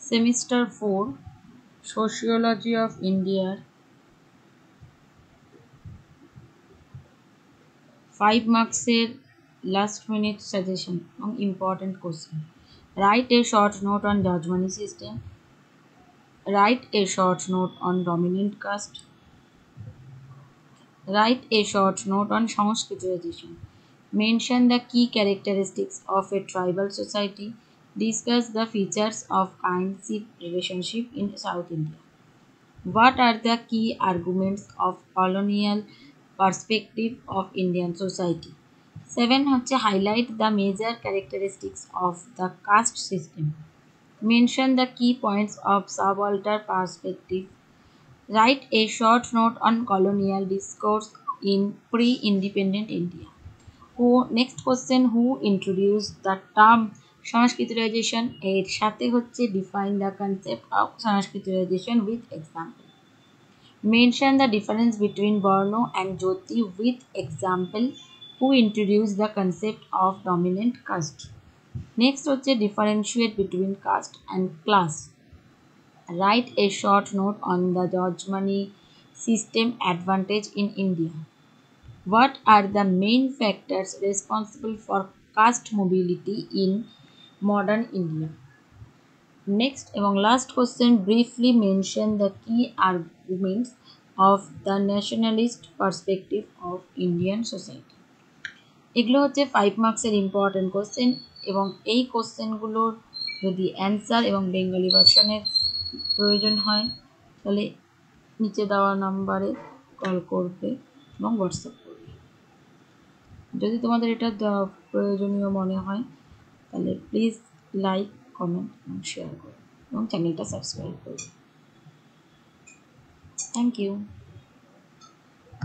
Semester 4 sociology of ইন্ডিয়ার 5 মার্কসের last minute suggestion এবং important question. Write a short note on jajmani system, write a short note on dominant caste, write a short note on Sanskritization. Mention the key characteristics of a tribal society. Discuss the features of kinship relationship in South India. What are the key arguments of colonial perspective of Indian society? 7 হচ্ছে highlight the major characteristics of the caste system. Mention the key points of subaltern perspective. Write a short note on colonial discourse in pre-independent India. Next question, who introduced the term Sanskritization? এর সাথে হচ্ছে define the concept of Sanskritization with example. Mention the difference between Varno and Jyoti with example. Who introduced the concept of dominant caste? Next হচ্ছে differentiate between caste and class. Write a short note on the judge money system advantage in India. What are the main factors responsible for caste mobility in modern India? Next এবং last question, briefly mention the key arguments of the nationalist perspective of Indian society. এগুলো হচ্ছে 5 মার্কসের important question এবং এই কোশ্চেনগুলোর যদি answer এবং Bengali ভার্সনের প্রয়োজন হয় তাহলে নিচে দেওয়া নাম্বারে কল করবে এবং হোয়াটসঅ্যাপ করবে। যদি তোমাদের এটা প্রয়োজনীয় মনে হয় তাহলে প্লিজ লাইক, কমেন্ট এবং শেয়ার করো এবং চ্যানেলটা সাবস্ক্রাইব করো। Thank you.